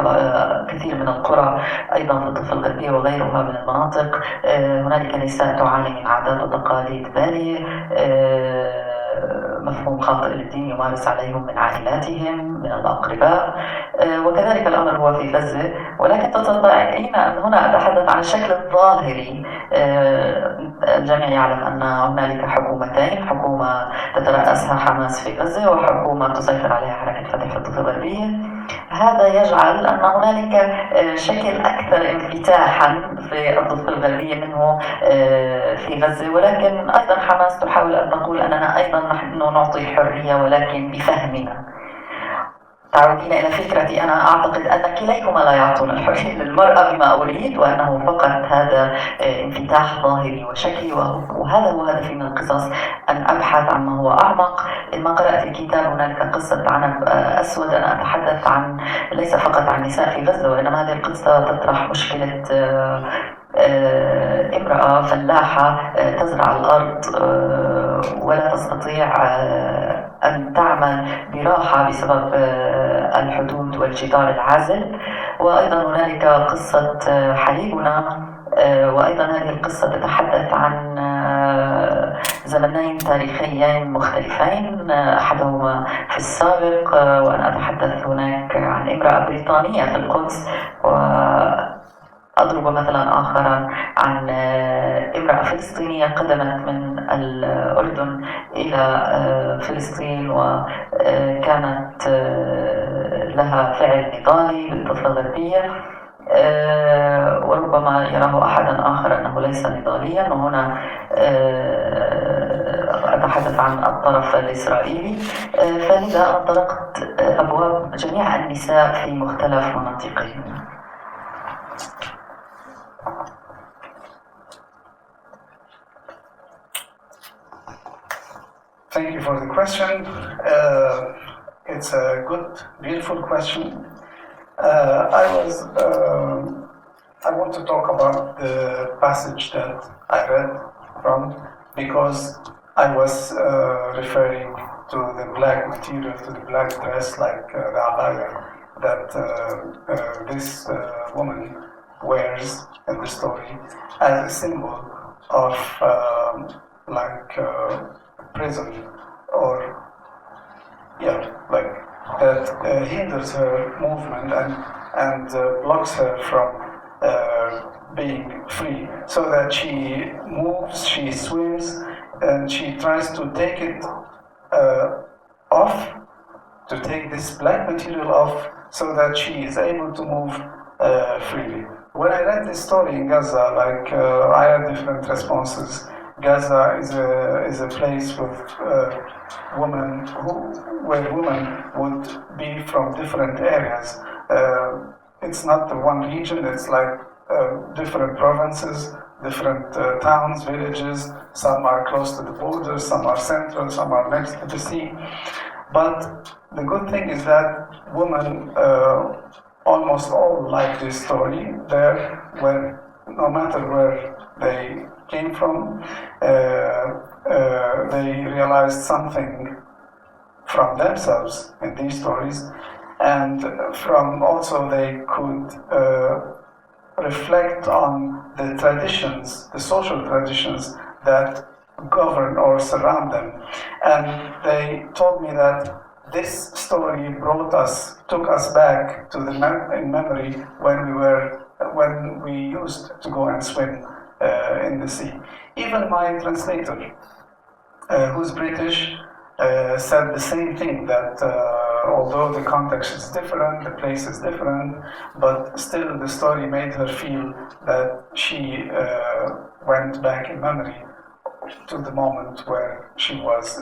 كثير من القرى أيضا في الضفة الغربية وغيرها من المناطق هنالك نساء تعاني من عادات وتقاليد بالية، مفهوم خاطئ للدين يمارس عليهم من عائلاتهم من الأقرباء، وكذلك الأمر هو في غزة. ولكن تستطيعين أن هنا أتحدث عن الشكل الظاهري. الجميع يعلم أن هنالك حكومتين، حكومة تترأسها حماس في غزة وحكومة تسيطر عليها حركة فتح في الضفة الغربية. هذا يجعل أن هنالك شكل أكثر انفتاحا في الضفة الغربية منه في غزة، ولكن أيضا حماس تحاول أن تقول أننا أيضا نحن نعطي الحرية ولكن بفهمنا. تعودين إلى فكرتي، أنا أعتقد أن كليهما لا يعطون الحرية للمرأة بما أريد، وأنه فقط هذا انفتاح ظاهري وشكلي، وهذا هو هدفي من القصص، أن أبحث عن ما هو أعمق. لما قرأت الكتاب هنالك قصة عنب أسود، أنا أتحدث عن ليس فقط عن نساء في غزة، وإنما هذه القصة تطرح مشكلة امرأة فلاحة تزرع الأرض ولا تستطيع أن تعمل براحة بسبب الحدود والجدار العازل. وأيضا هنالك قصة حليبنا، وأيضا هذه القصة تتحدث عن زمنين تاريخيين مختلفين، أحدهما في السابق، وأنا أتحدث هناك عن امرأة بريطانية في القدس، أضرب مثلا آخرا عن امرأة فلسطينية قدمت من الأردن إلى فلسطين وكانت لها فعل نضالي بالضفة الغربية، وربما يراه أحدا آخر أنه ليس نضاليا. وهنا أتحدث عن الطرف الإسرائيلي. فلذا أنطلقت أبواب جميع النساء في مختلف مناطقهم. Thank you for the question. It's a good, beautiful question. I want to talk about the passage that I read from, because I was referring to the black material, to the black dress, like the abaya that this woman wears in the story as a symbol of prison, or like that hinders her movement and blocks her from being free, so that she moves, she swims, and she tries to take it off, to take this black material off, so that she is able to move freely. When I read this story in Gaza, I had different responses. Gaza is a place with women where women would be from different areas. It's not the one region, it's like different provinces, different towns, villages. Some are close to the border, some are central, some are next to the sea. But the good thing is that women almost all like this story. There, when no matter where they came from, they realized something from themselves in these stories, and from also they could reflect on the traditions, the social traditions that govern or surround them. And they told me that this story took us back to in memory when we used to go and swim in the sea. Even my translator, who's British, said the same thing, that although the context is different, the place is different, but still the story made her feel that she went back in memory to the moment where she was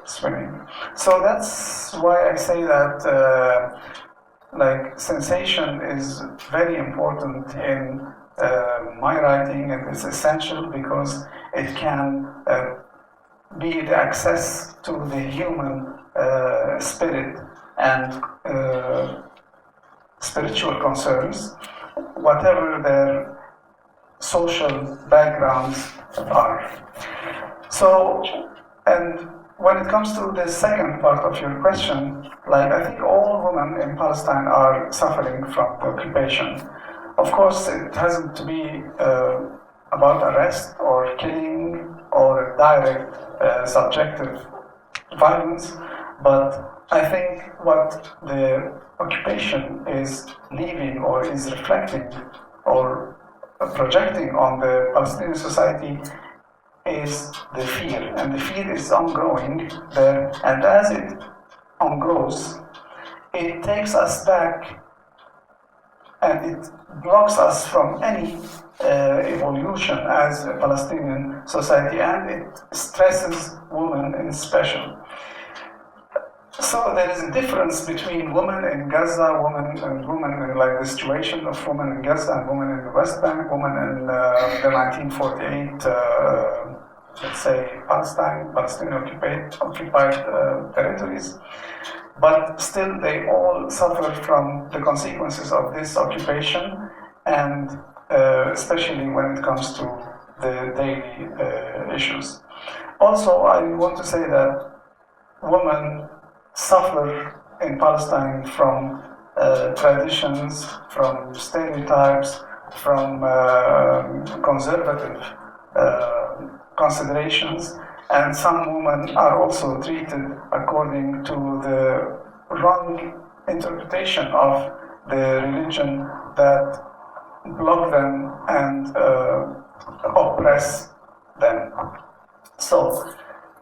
swimming. So that's why I say that sensation is very important in my writing, and it's essential because it can be the access to the human spirit and spiritual concerns whatever their social backgrounds are. So, and when it comes to the second part of your question, like I think all women in Palestine are suffering from the occupation. Of course, it hasn't to be about arrest or killing or direct subjective violence, but I think what the occupation is leaving or is reflecting or projecting on the Palestinian society is the fear, and the fear is ongoing there, and as it ongoes, it takes us back and it blocks us from any evolution as a Palestinian society, and it stresses women in special. So there is a difference between women in Gaza, women in like the situation of women in Gaza and women in the West Bank, women in the 1948, let's say Palestinian occupied territories. But still they all suffer from the consequences of this occupation, and especially when it comes to the daily issues. Also, I want to say that women suffer in Palestine from traditions, from stereotypes, from conservative considerations, and some women are also treated according to the wrong interpretation of the religion that block them and oppress them. So,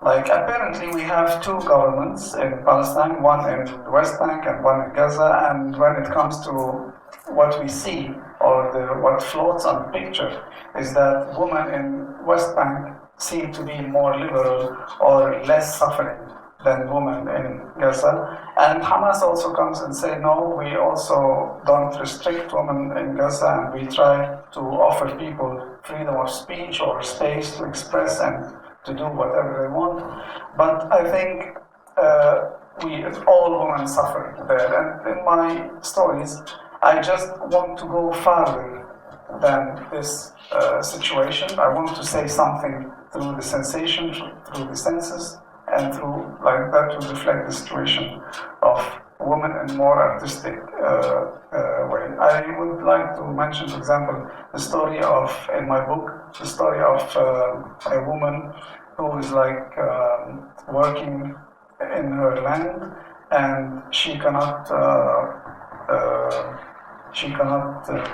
like apparently we have two governments in Palestine, one in the West Bank and one in Gaza, and when it comes to what we see or what floats on the picture is that women in West Bank seem to be more liberal or less suffering than women in Gaza. And Hamas also comes and say, no, we also don't restrict women in Gaza, and we try to offer people freedom of speech or space to express and to do whatever they want. But I think all women suffer there. And in my stories, I just want to go farther than this situation. I want to say something through the sensation, through the senses, and through like that to reflect the situation of women in more artistic way. I would like to mention, for example, the story of, in my book, the story of a woman who is like working in her land, and she cannot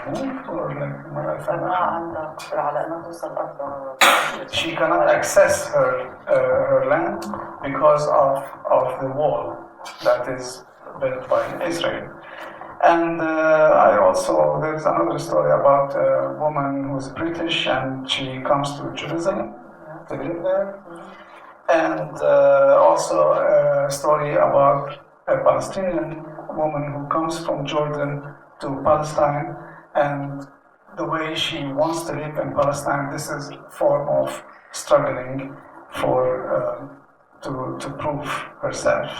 move, or like she cannot access her land because of the wall that is built by Israel. And there's another story about a woman who's British, and she comes to Jerusalem to live there. And also a story about a Palestinian woman who comes from Jordan to Palestine, and the way she wants to live in Palestine. This is a form of struggling for to prove herself.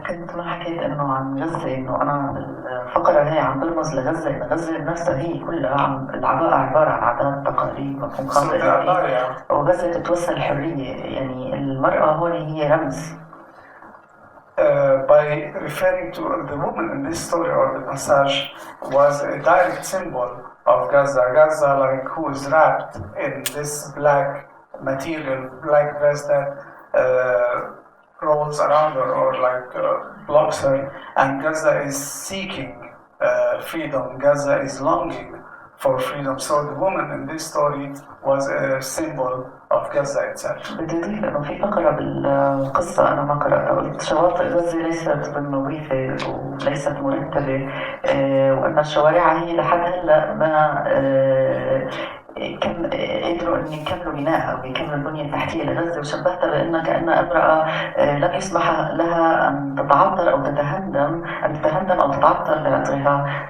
كنت ما حكيت انه عن غزه، انه انا الفقره هي عم برمز لغزه، انه غزه نفسها هي كلها عم العباءه عباره عن عادات تقاليد مفهوم خاطئ، وغزه تتوسل الحريه، يعني المراه هون هي رمز. By referring to the woman in this story or the passage was a direct symbol of Gaza. Gaza, like, who is wrapped in this black material, black dress that rolls around her or like blocks her, and Gaza is seeking freedom. Gaza is longing for freedom. So the woman in this story was a symbol of Gaza itself. بدي أضيف إنه في فقرة بالقصة أنا ما قرأتها، قلت شواطئ غزة ليست بالنظيفة وليست مرتبة، وأن الشوارع هي لحد هلا ما قدروا أن يكملوا بناءها ويكملوا البنية التحتية لغزة، وشبهتها بأنها كأنها امرأة لم يسمح لها أن تتعطر أو تتهندم أو تتعطر بعطرها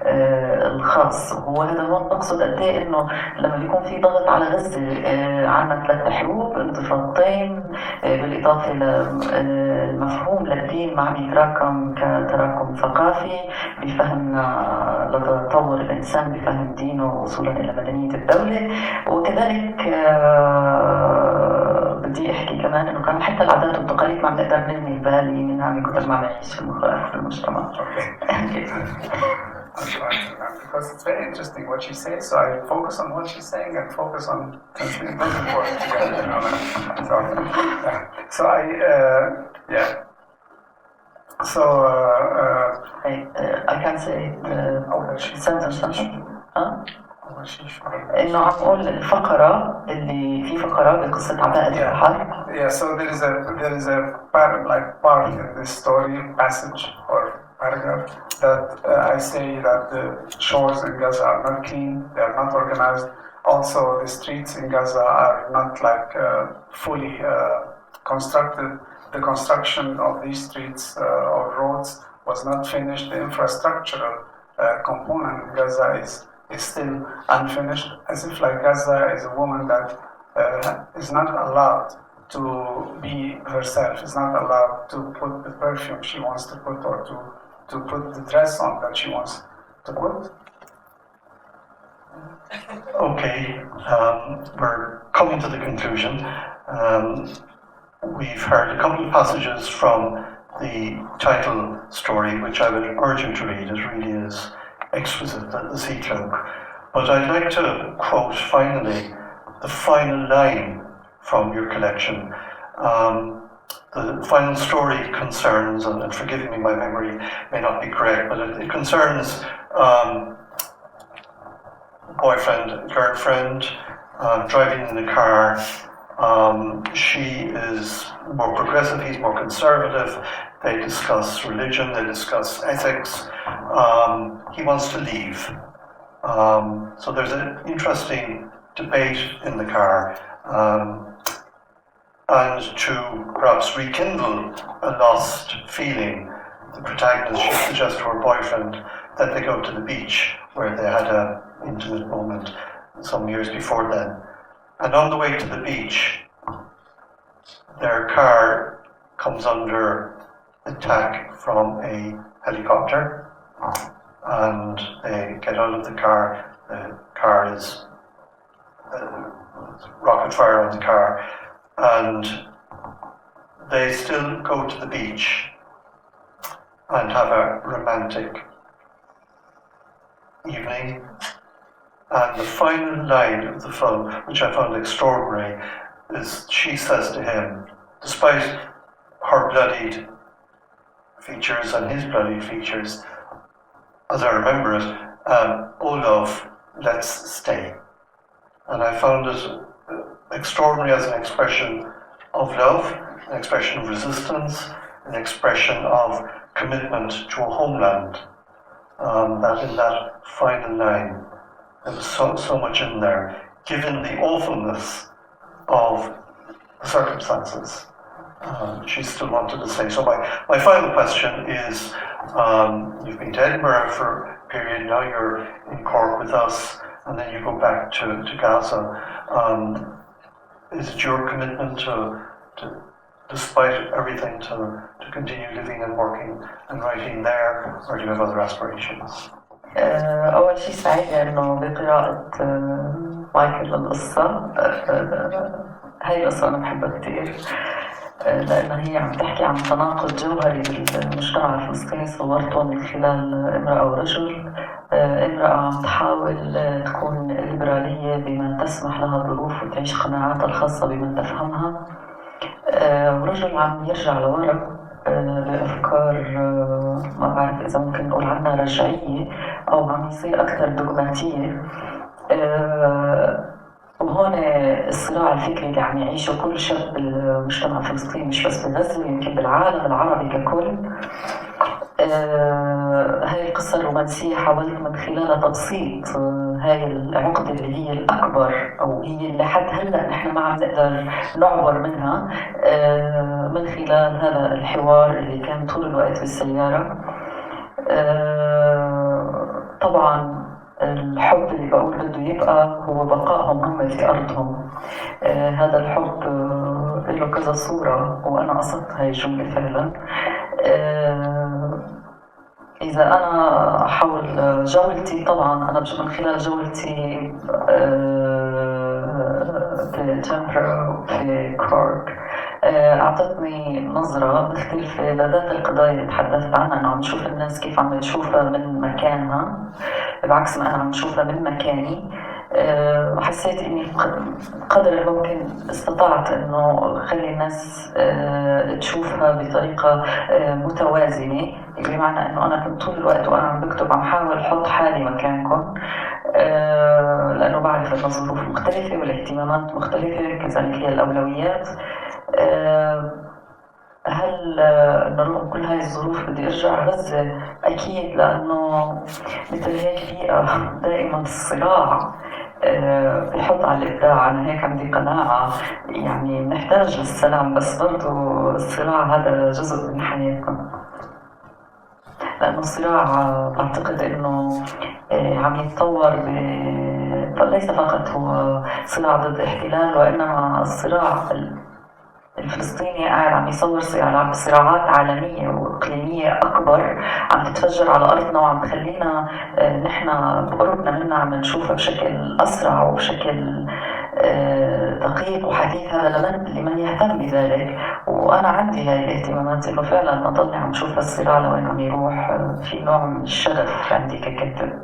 الخاص. وهذا هو نقصد قد إيه إنه لما بيكون في ضغط على غزة، عندنا 3 حروب، انتفاضتين، بالإضافة للمفهوم للدين ما عم يتراكم كتراكم ثقافي بفهمنا لتطور الإنسان بفهم دينه وصولا إلى مدنية الدولة. وكذلك بدي أحكي كمان إنه كان حتى العادات والتقاليد ما عم نقدر نرمي بالي منها من كثر ما نعيش في المجتمع. Because it's very interesting what she says, so I focus on what she's saying and focus on something that doesn't work together, you know. So I can say sentence. إنه عم أقول الفقرة اللي في فقرة بقصة عباءة البحر. Yeah, so there is a part in this story, passage or paragraph that I say that the shores in Gaza are not clean, they are not organized. Also, the streets in Gaza are not fully constructed. The construction of these streets or roads was not finished. The infrastructural component in Gaza is still unfinished, as if Gaza is a woman that is not allowed to be herself, is not allowed to put the perfume she wants to put or to put the dress on that she wants to put. Okay, we're coming to the conclusion. We've heard a couple of passages from the title story, which I would urge you to read. It really is exquisite, the Sea Cloak. But I'd like to quote finally the final line from your collection. The final story concerns, and forgive me, my memory may not be correct, but it concerns boyfriend, girlfriend, driving in the car. She is more progressive, he's more conservative. They discuss religion, they discuss ethics. He wants to leave. So there's an interesting debate in the car. And to perhaps rekindle a lost feeling, the protagonist should suggest to her boyfriend that they go to the beach where they had an intimate moment some years before then. And on the way to the beach, their car comes under attack from a helicopter, and they get out of the car is rocket fire on the car, and they still go to the beach and have a romantic evening. And the final line of the film, which I found extraordinary, is she says to him, despite her bloodied features and his bloodied features, as I remember it, oh love, let's stay. And I found it extraordinary as an expression of love, an expression of resistance, an expression of commitment to a homeland. That in that final line, there was so much in there, given the awfulness of the circumstances. She still wanted to stay. So my final question is, you've been to Edinburgh for a period, now you're in Cork with us, and then you go back to Gaza. Is it your commitment to despite everything, to continue living and working and writing there, or do you have other aspirations? أول شيء سعيدة إنه بقراءة مايكل للقصة. هاي القصة أنا بحبها كتير لأن هي عم تحكي عن تناقض جوهري بالمجتمع الفلسطيني صورته من خلال امرأة ورجل. امرأة عم تحاول تكون ليبرالية بما تسمح لها الظروف وتعيش قناعاتها الخاصة بما تفهمها، ورجل عم يرجع لورا بأفكار ما بعرف إذا ممكن نقول عنها رجعية أو عم يصير أكثر دوغماتية. وهون الصراع الفكري اللي عم يعيشه كل شاب بالمجتمع الفلسطيني، مش بس بغزة، يمكن بالعالم العربي ككل. هاي القصة الرومانسية حاولت من خلالها تبسيط هاي العقدة اللي هي الأكبر أو هي اللي حد هلأ نحن ما عم نقدر نعبر منها من خلال هذا الحوار اللي كان طول الوقت بالسيارة. طبعا الحب اللي بقول بده يبقى هو بقائهم هم في أرضهم. هذا الحب له كذا صورة وأنا قصدت هاي الجملة فعلا. إذا أنا حول جولتي، طبعا أنا من خلال جولتي في تمبرا في كورك أعطتني نظرة مختلفة لذات القضايا اللي تحدثت عنها، إنه عم نشوف الناس كيف عم تشوفها من مكانها بعكس ما أنا عم نشوفها من مكاني. وحسيت إني قدر الممكن استطعت إنه خلي الناس تشوفها بطريقة متوازنة، بمعنى إنه أنا كنت طول الوقت وأنا عم بكتب عم حاول أحط حالي مكانكم، لأنه بعرف إن الظروف مختلفة والاهتمامات مختلفة، كذلك هي الأولويات. هل رغم كل هاي الظروف بدي ارجع غزة؟ اكيد، لانه مثل هيك بيئة دائما الصراع بيحط على الابداع. انا هيك عندي قناعة، يعني نحتاج للسلام بس برضو الصراع هذا جزء من حياتنا، لانه الصراع بعتقد انه عم يتطور ليس فقط هو صراع ضد احتلال، وانما الصراع الفلسطيني قاعد عم يصور صراعات عالمية وإقليمية أكبر عم تتفجر على أرضنا، وعم تخلينا نحن بقربنا منها عم نشوفها بشكل أسرع وبشكل دقيق وحديث. هذا لمن يهتم بذلك، وأنا عندي هاي الاهتمامات إنه فعلا أضلني عم شوف الصراع لوين عم يروح. في نوع من الشغف عندي ككاتب.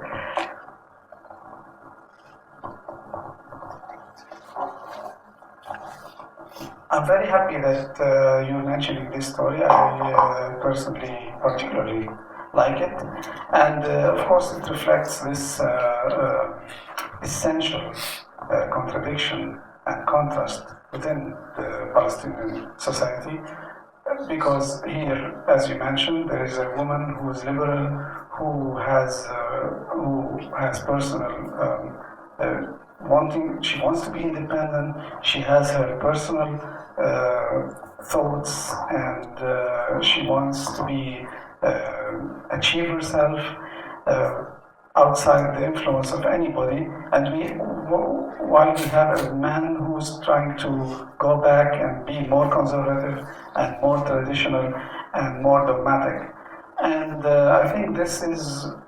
I'm very happy that you're mentioning this story. I personally particularly like it, and of course it reflects this essential contradiction and contrast within the Palestinian society, because here, as you mentioned, there is a woman who is liberal, who has personal she wants to be independent, she has her personal thoughts, and she wants to be achieve herself outside the influence of anybody. And while we have a man who's trying to go back and be more conservative and more traditional and more dogmatic. And I think this is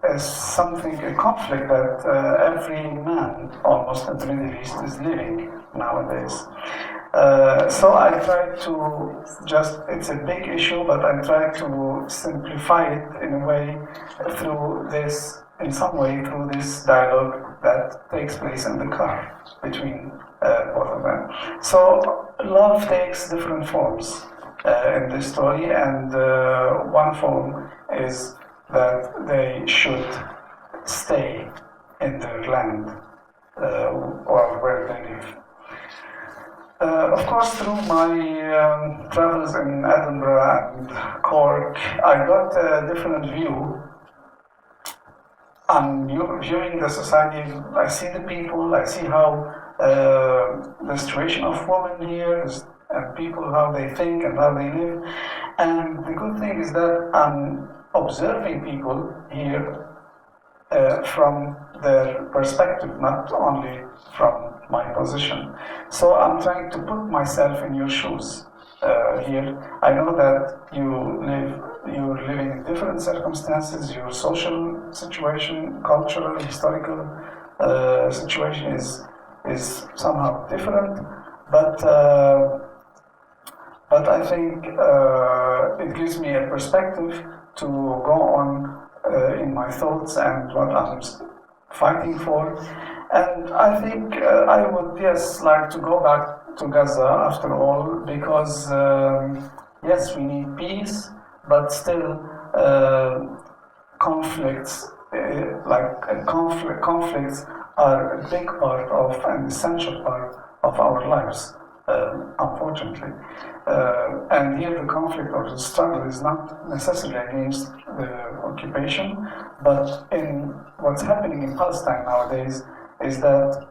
a conflict that every man almost in the Middle East is living nowadays. So I try to it's a big issue, but I try to simplify it in a way through this dialogue that takes place in the car between both of them. So love takes different forms in this story, and one form is that they should stay in their land or where they live. Of course, through my travels in Edinburgh and Cork, I got a different view on viewing the society. I see the people, I see how the situation of women here is, and people, how they think and how they live. And the good thing is that I'm observing people here from their perspective, not only from my position. So I'm trying to put myself in your shoes here. I know that you're living in different circumstances, your social situation, cultural, historical situation is somehow different, but I think it gives me a perspective to go on in my thoughts and what I'm fighting for. And I think I would like to go back to Gaza after all, because yes, we need peace, but still conflicts conflicts are a big part of, an essential part of our lives, unfortunately. And here the conflict or the struggle is not necessarily against the occupation, but in what's happening in Palestine nowadays is that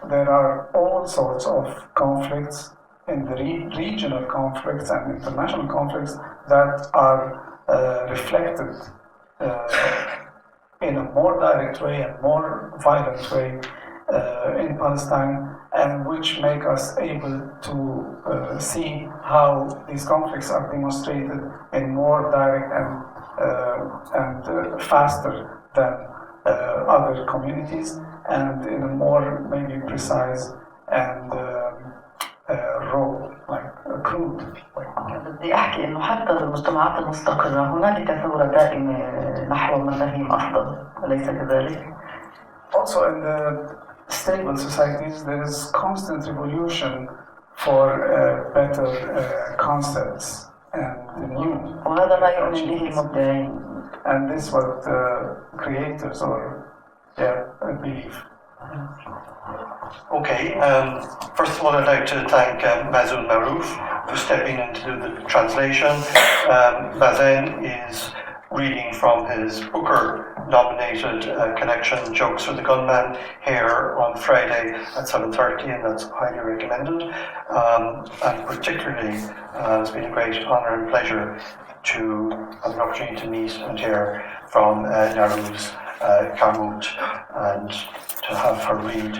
there are all sorts of conflicts in the regional conflicts and international conflicts that are reflected in a more direct way and more violent way in Palestine, and which make us able to see how these conflicts are demonstrated in more direct and faster than other communities, and in a more maybe precise and raw, like crude. بدي أحكي إنه حتى بالمجتمعات المستقرة هنالك ثورة دائمة نحو مفاهيم أفضل، أليس كذلك؟ Also in the stable societies there is constant revolution for better concepts and new. وهذا ما يؤمن به المبدعين. And this is what creators believe. Okay, first of all I'd like to thank Maarouf for stepping in to do the translation. Mazen is reading from his Booker-nominated collection, Jokes for the Gunman, here on Friday at 7:30, and that's highly recommended. And particularly, it's been a great honour and pleasure to have the opportunity to meet and hear from Nayrouz Qarmout, and to have her read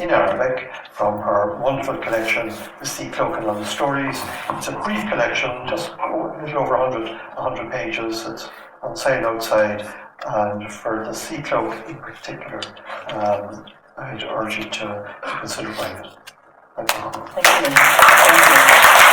in Arabic from her wonderful collection, The Sea Cloak and Other Stories. It's a brief collection, just a little over 100 pages. It's on sale outside, and for The Sea Cloak in particular, I'd urge you to consider buying it. Thank you. Thank you.